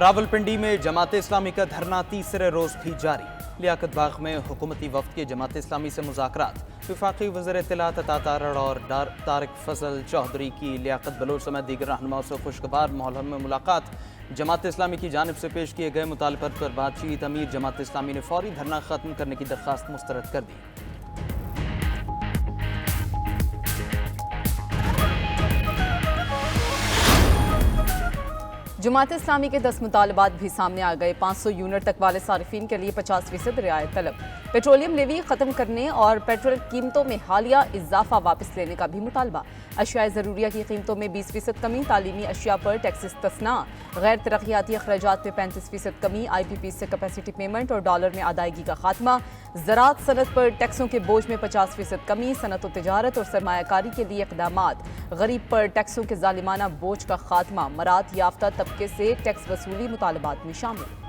रावलपिंडी में जमात इस्लामी का धरना तीसरे रोज भी जारी। लियाकत बाग में हुकूमती वफ्द के जमात इस्लामी से मुज़ाकरात। वफाकी वज़ीर इत्तलात अता तारड़ और तारिक फजल चौधरी की लियाकत बलोच समेत दीगर रहनुमाओं से खुशगवार माहौल में मुलाकात। जमात इस्लामी की जानिब से पेश किए गए मुतालबे पर बातचीत। अमीर जमात इस्लामी ने फौरी धरना खत्म करने की दरख्वास्त मुस्तरद कर दी। जमात इस्लामी के 10 मुतालबात भी सामने आ गए। 500 यूनिट तक वाले सारिफीन के लिए 50% रियायत तलब, पेट्रोलियम लेवी खत्म करने और पेट्रोल कीमतों में हालिया इजाफा वापस लेने का भी मुतालबा। अशिया ज़रूरिया की कीमतों में 20% कमी, तालीमी अशिया पर टैक्स इस्तिस्ना, गैर तरक्याती अखराजात में 35% कमी, IPP से कैपेसिटी पेमेंट और डॉलर में अदायगी का खात्मा, ज़राअत सनत पर टैक्सों के बोझ में 50% कमी, सनत व तिजारत और सरमायाकारी के लिए इक़दामात, गरीब पर टैक्सों के जालिमाना बोझ का खात्मा, मरात याफ्ता तबके से टैक्स वसूली मुतालबात में शामिल।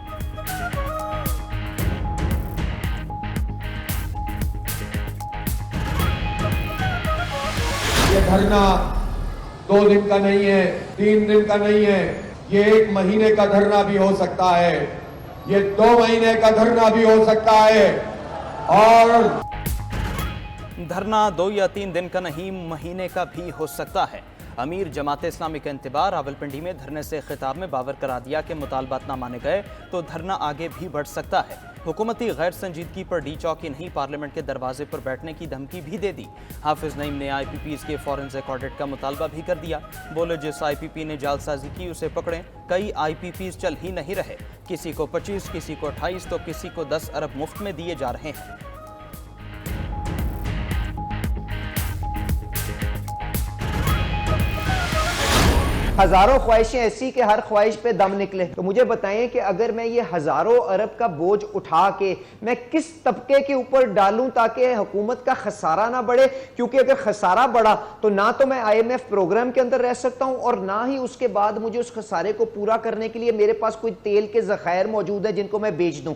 ये धरना 2 दिन का नहीं है, 3 दिन का नहीं है, ये 1 महीने का धरना भी हो सकता है, ये 2 महीने का धरना भी हो सकता है। और धरना 2 या 3 दिन का नहीं, महीने का भी हो सकता है। अमीर जमात इस्लामी का इंतबाह। रावलपिंडी में धरने से खिताब में बावर करा दिया कि मुतालबात ना माने गए तो धरना आगे भी बढ़ सकता है। हुकूमती गैर संजीदगी पर डी चौकी नहीं, पार्लियामेंट के दरवाजे पर बैठने की धमकी भी दे दी। हाफिज नईम ने IPPs के फॉरेंसिक ऑडिट का मुतालबा भी कर दिया। बोले जिस IPP ने जालसाजी की उसे पकड़ें। कई IPPs चल ही नहीं रहे, किसी को 25, किसी को 28 तो किसी को 10 अरब मुफ्त में दिए जा रहे हैं। हजारों ख्वाहिशें ऐसी कि हर ख्वाहिश पे दम निकले। तो मुझे बताएं कि अगर मैं ये हजारों अरब का बोझ उठा के मैं किस तबके के ऊपर डालूं ताकि हुकूमत का खसारा ना बढ़े, क्योंकि अगर खसारा बढ़ा तो ना तो मैं IMF प्रोग्राम के अंदर रह सकता हूं और ना ही उसके बाद मुझे उस खसारे को पूरा करने के लिए मेरे पास कोई तेल के ज़खायर मौजूद है जिनको मैं बेच दूं।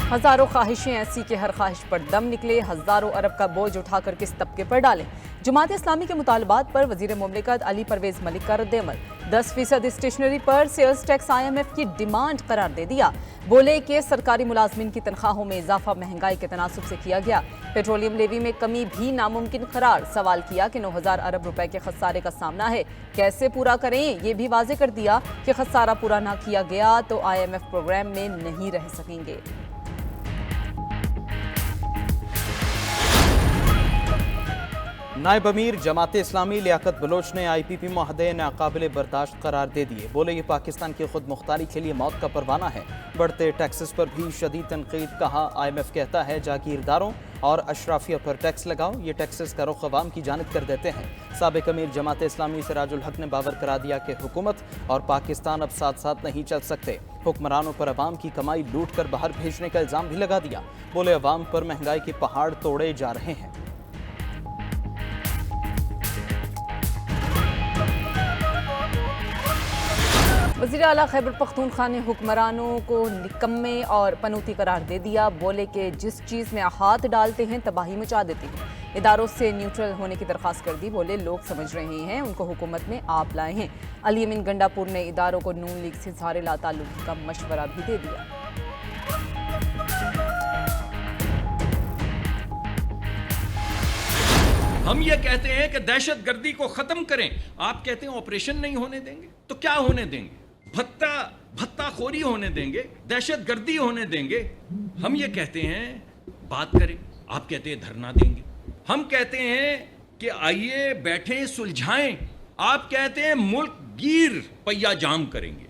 हजारों ख्वाहिशें ऐसी कि हर ख्वाहिश पर दम निकले, हजारों अरब का बोझ उठाकर किस तबके पर डालें। जमात इस्लामी के मुतालबात पर वजीर मुमलिकत अली परवेज मलिक का रद्द-ए-अमल। 10% स्टेशनरी पर सेल्स टैक्स IMF की डिमांड करार दे दिया। बोले कि सरकारी मुलाजमिन की तनख्वाहों में इजाफा महंगाई के तनासुब से किया गया। पेट्रोलियम लेवी में कमी भी नामुमकिन करार। सवाल किया कि 9000 अरब रुपए के खसारे का सामना है, कैसे पूरा करें। ये भी वाजे कर दिया कि खसारा पूरा ना किया गया तो IMF प्रोग्राम में नहीं रह सकेंगे। नायब अमीर जमात इस्लामी लियाकत बलोच ने IPP माहदे नाकाबिले बर्दाश्त करार दे दिए। बोले ये पाकिस्तान की खुद मुख्तारी के लिए मौत का परवाना है। बढ़ते टैक्सेस पर भी शदीद तनकीद। कहा IMF कहता है जागीरदारों और अशराफिया पर टैक्स लगाओ, ये टैक्सेस का रुख अवाम की जानिब कर देते हैं। साबिक अमीर जमात इस्लामी सिराजुल हक ने बावर करा दिया कि हुकूमत और पाकिस्तान अब साथ साथ नहीं चल सकते। हुक्मरानों पर अवाम की कमाई लूट कर बाहर भेजने का इल्ज़ाम भी लगा दिया। बोले अवाम पर महंगाई के पहाड़ तोड़े जा रहे हैं। वज़ीर आला खैबर पख्तूनख्वा ने हुक्मरानों को निकम्मे और पनूती करार दे दिया। बोले कि जिस चीज़ में हाथ डालते हैं तबाही मचा देते हैं। इदारों से न्यूट्रल होने की दरख्वास्त कर दी। बोले लोग समझ रहे हैं उनको हुकूमत में आप लाए हैं। अली अमीन गंडापुर ने इदारों को नून लीग से इज़हार ला ताल्लुक़ का मशवरा भी दे दिया। हम ये कहते हैं कि दहशत गर्दी को खत्म करें, आप कहते हैं ऑपरेशन नहीं होने देंगे। तो क्या होने देंगे? भत्ताखोरी होने देंगे, दहशत गर्दी होने देंगे। हम ये कहते हैं बात करें, आप कहते हैं धरना देंगे। हम कहते हैं कि आइए बैठें सुलझाएं, आप कहते हैं मुल्क गिर पहिया जाम करेंगे।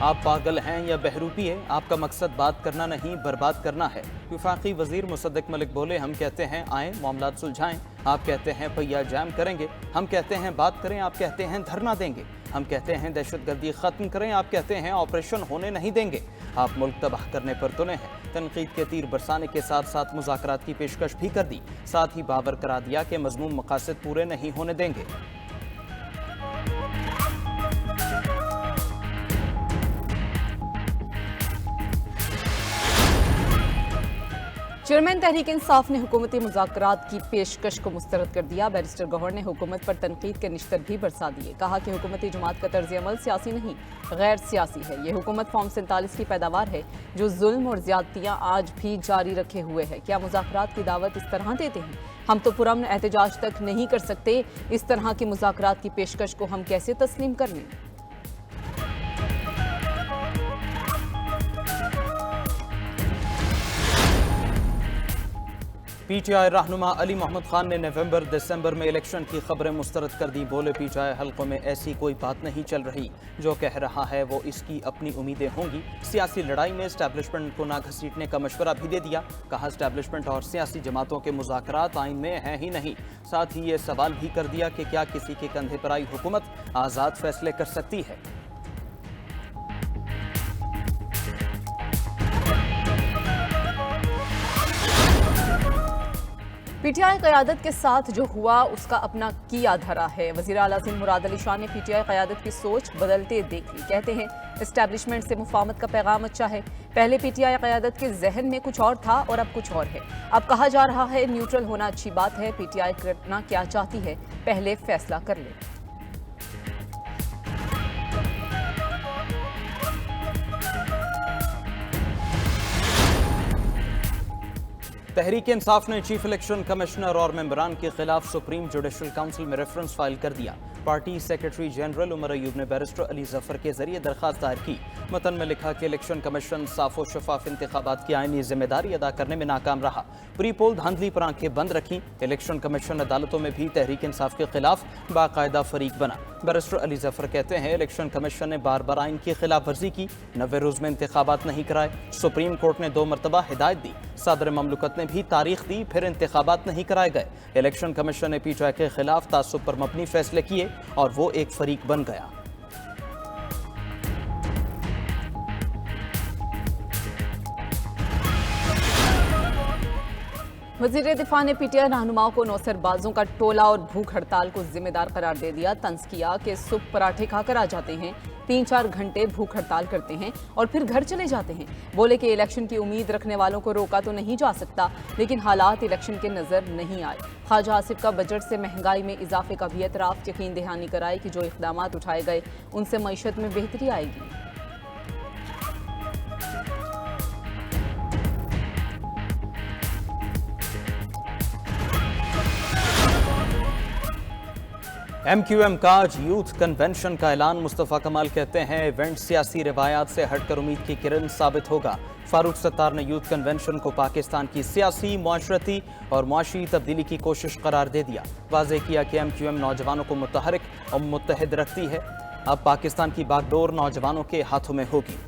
आप पागल हैं या बहरूपी है? आपका मकसद बात करना नहीं बर्बाद करना है। वफाकी वजीर मुसद्दिक मलिक बोले हम कहते हैं आएँ मामलात सुलझाएं, आप कहते हैं पहिया जाम करेंगे। हम कहते हैं बात करें, आप कहते हैं धरना देंगे। हम कहते हैं दहशतगर्दी ख़त्म करें, आप कहते हैं ऑपरेशन होने नहीं देंगे। आप मुल्क तबाह करने पर तुले हैं। तनकीद के तीर बरसाने के साथ साथ मुज़ाकरात की पेशकश भी कर दी। साथ ही बावर करा दिया कि मज़मूम मकासद पूरे नहीं होने देंगे। चेयरमैन तहरीक इंसाफ ने हुकूमती मुज़ाकरात की पेशकश को मुस्तरद कर दिया। बैरिस्टर गौहर ने हुकूमत पर तनकीद के निश्तर भी बरसा दिए। कहा कि हुकूमती जमात का तर्ज अमल सियासी नहीं, गैर सियासी है। ये हुकूमत फॉर्म 47 की पैदावार है जो जुल्म और ज्यादतियाँ आज भी जारी रखे हुए है। क्या मुज़ाकरात की दावत इस तरह देते हैं? हम तो पुरअमन एहतजाज तक नहीं कर सकते, इस तरह की मुज़ाकरात की पेशकश को हम कैसे तस्लीम कर लें? पीटीआई रहनुमा अली मोहम्मद खान ने नवंबर दिसंबर में इलेक्शन की खबरें मुस्तरद कर दी। बोले, पीटीआई हल्कों में ऐसी कोई बात नहीं चल रही, जो कह रहा है वो इसकी अपनी उम्मीदें होंगी। सियासी लड़ाई में एस्टैब्लिशमेंट को ना घसीटने का मशवरा भी दे दिया। कहा, एस्टैब्लिशमेंट और सियासी जमातों के मुज़ाकरात आइन में हैं ही नहीं। साथ ही ये सवाल भी कर दिया कि क्या किसी के कंधे पर आई हुकूमत आज़ाद फैसले कर सकती है। पीटीआई क़यादत के साथ जो हुआ उसका अपना किया धरा है। वज़ीर आला सिंध मुराद अली शाह ने पीटीआई क़यादत की सोच बदलते देख ली। कहते हैं, एस्टैब्लिशमेंट से मुफाहमत का पैगाम अच्छा है। पहले पीटीआई क़यादत के जहन में कुछ और था और अब कुछ और है। अब कहा जा रहा है न्यूट्रल होना अच्छी बात है। पीटीआई करना क्या चाहती है, पहले फैसला कर ले। तहरीक इंसाफ ने चीफ इलेक्शन कमिश्नर और मेंबरान के खिलाफ सुप्रीम जुडिशल काउंसिल में रेफरेंस फाइल कर दिया। Party secretary general Umar Ayub ने बैरिस्टर अली जफर के जरिए दरखास्त दायर की। मतन में लिखा कि इलेक्शन कमीशन साफ और शफाफ इंतखाबात की आईनी जिम्मेदारी अदा करने में नाकाम रहा। प्री पोल धांधली पर आंखें बंद रखी। इलेक्शन कमीशन अदालतों में भी तहरीक इंसाफ के खिलाफ बाकायदा फरीक बना। बैरिस्टर अली जफर कहते हैं, इलेक्शन कमीशन ने बार बार आइन की खिलाफ वर्जी की, 90 रोज में इंतखाबात नहीं कराए। सुप्रीम कोर्ट ने 2 मरतबा हिदायत दी, सदर ममलकत ने भी तारीख दी, फिर इंतखाबात नहीं कराए गए। इलेक्शन कमीशन ने पीटीआई के खिलाफ तासुब पर मबनी फैसले किए और वो एक फरीक बन गया। वज़ीर दिफा ने पीटीआई रहनुमाओं को नौसरबाजों का टोला और भूख हड़ताल को जिम्मेदार करार दे दिया। तंज किया कि सुबह पराठे खाकर आ जाते हैं, 3-4 घंटे भूख हड़ताल करते हैं और फिर घर चले जाते हैं। बोले कि इलेक्शन की उम्मीद रखने वालों को रोका तो नहीं जा सकता, लेकिन हालात इलेक्शन के नज़र नहीं आए। ख्वाजा आसिफ का बजट से महंगाई में इजाफे का भी एतराफ़, यकीन दहानी कराई कि जो इक़दाम उठाए गए उनसे मईशत में बेहतरी आएगी। MQM का आज यूथ कन्वेंशन का ऐलान। मुस्तफ़ा कमाल कहते हैं, इवेंट सियासी रिवायात से हटकर उम्मीद की किरण साबित होगा। फारूक सत्तार ने यूथ कन्वेंशन को पाकिस्तान की सियासी, मुआशरती और मुआशी तब्दीली की कोशिश करार दे दिया। वाज़ेह किया कि MQM नौजवानों को मुतहरिक और मुत्तहिद रखती है। अब पाकिस्तान की बागडोर नौजवानों के हाथों में होगी।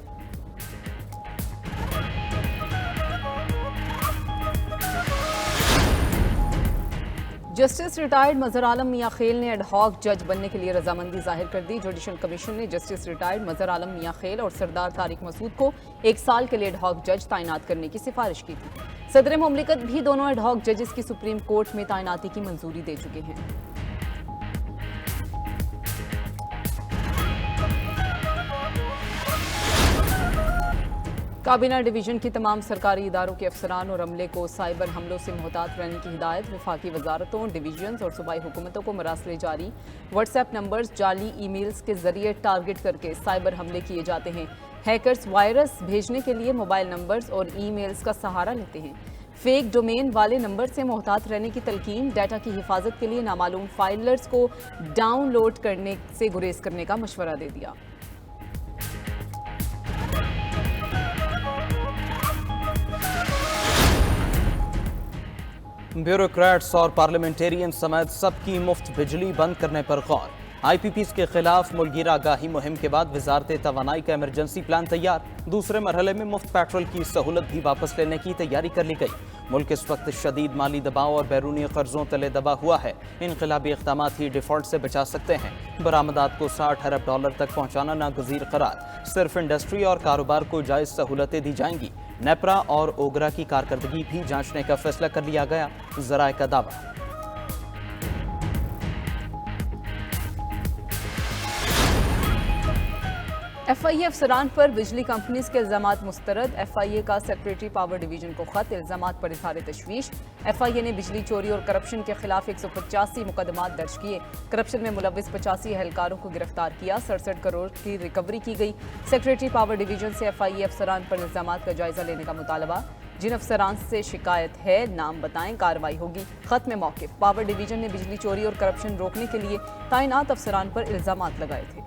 जस्टिस रिटायर्ड मजहर आलम मियां खेल ने एडहॉक जज बनने के लिए रजामंदी जाहिर कर दी। जुडिशल कमीशन ने जस्टिस रिटायर्ड मजहर आलम मियां खेल और सरदार तारिक मसूद को 1 साल के लिए एडहॉक जज तैनात करने की सिफारिश की थी। सदर मुमलिकत भी दोनों एडहॉक जजेस की सुप्रीम कोर्ट में तैनाती की मंजूरी दे चुके हैं। काबीना डिवीजन की तमाम सरकारी इदारों के अफसरान और अमले को साइबर हमलों से मुहतात रहने की हिदायत। वफाकी वजारतों, डिवीजन्स और सूबाई हुकूमतों को मरासले जारी। व्हाट्सएप नंबर्स जाली ईमेल्स के जरिए टारगेट करके साइबर हमले किए जाते हैं। हैकर्स वायरस भेजने के लिए मोबाइल नंबर्स और ईमेल्स का सहारा लेते हैं। फेक डोमेन वाले नंबर से मुहतात रहने की तलकीन। डाटा की हिफाजत के लिए नामालूम फाइलर्स को डाउनलोड करने से गुरेज करने का मशवरा दे दिया। ब्यूरोक्रेट्स और पार्लियामेंटेरियन समेत सबकी मुफ्त बिजली बंद करने पर गौर। IPPs के खिलाफ मुलगिरा आगाही मुहिम के बाद वजारत तवानाई का इमरजेंसी प्लान तैयार। दूसरे मरहले में मुफ्त पेट्रोल की सहूलत भी वापस लेने की तैयारी कर ली गई। मुल्क इस वक्त शदीद माली दबाव और बैरूनी कर्जों तले दबा हुआ है। इनकलाबी इक़दाम ही डिफॉल्ट से बचा सकते हैं। बरामदात को $60 अरब तक पहुँचाना नागुज़ीर करार। सिर्फ इंडस्ट्री और कारोबार को जायज़ सहूलतें दी जाएंगी। नेपरा और ओगरा की कारकर्दगी भी जांचने का फैसला कर लिया गया, ज़राए का दावा। FIA अफसरान पर बिजली कंपनीज के इल्जामात मुस्तरद। FIA का सेक्रेटरी पावर डिवीजन को खत, इल्जामात पर इजहार तशवीश। FIA ने बिजली चोरी और करप्शन के खिलाफ 185 मुकदमात दर्ज किए। करप्शन में मुलविस 85 एहलकारों को गिरफ्तार किया। 67 करोड़ की रिकवरी की गई। सेक्रेटरी पावर डिवीजन से FIA अफसरान पर इल्जामात का जायजा लेने का मुतालबा। जिन अफसरान से शिकायत है नाम बताएं, कार्रवाई होगी। खत में मौक़िफ़, पावर डिवीजन ने बिजली चोरी और करप्शन रोकने के लिए तैनात अफसरान पर इल्जामात लगाए थे।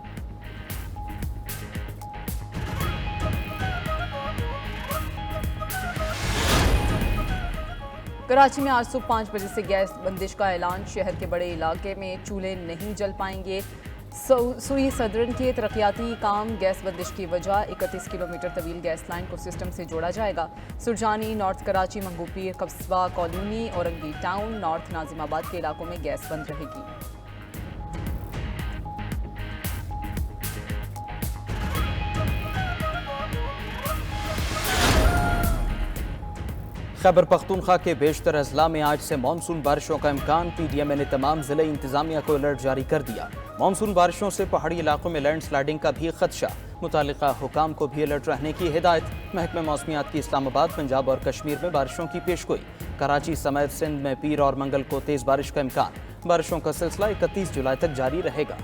कराची में आज सुबह 5 बजे से गैस बंदिश का ऐलान। शहर के बड़े इलाके में चूल्हे नहीं जल पाएंगे। सुई सदरन के तरक्याती काम गैस बंदिश की वजह 31 किलोमीटर तवील गैस लाइन को सिस्टम से जोड़ा जाएगा। सुरजानी, नॉर्थ कराची, मंगूपीर, कस्बा colony, Orangi town, north Nazimabad के इलाकों में गैस बंद रहेगी। खैबर पख्तूनख्वा के बेशतर अजला में आज से मानसून बारिशों का इम्कान। PDMA ने तमाम जिले इंतजामिया को अलर्ट जारी कर दिया। मानसून बारिशों से पहाड़ी इलाकों में लैंड स्लाइडिंग का भी खदशा। मुतालिका हुकाम को भी अलर्ट रहने की हिदायत। महकमे मौसमियात की इस्लामाबाद, पंजाब और कश्मीर में बारिशों की पेशगोई। कराची समेत सिंध में पीर और मंगल को तेज़ बारिश का इम्कान। बारिशों का सिलसिला 31 जुलाई तक जारी रहेगा।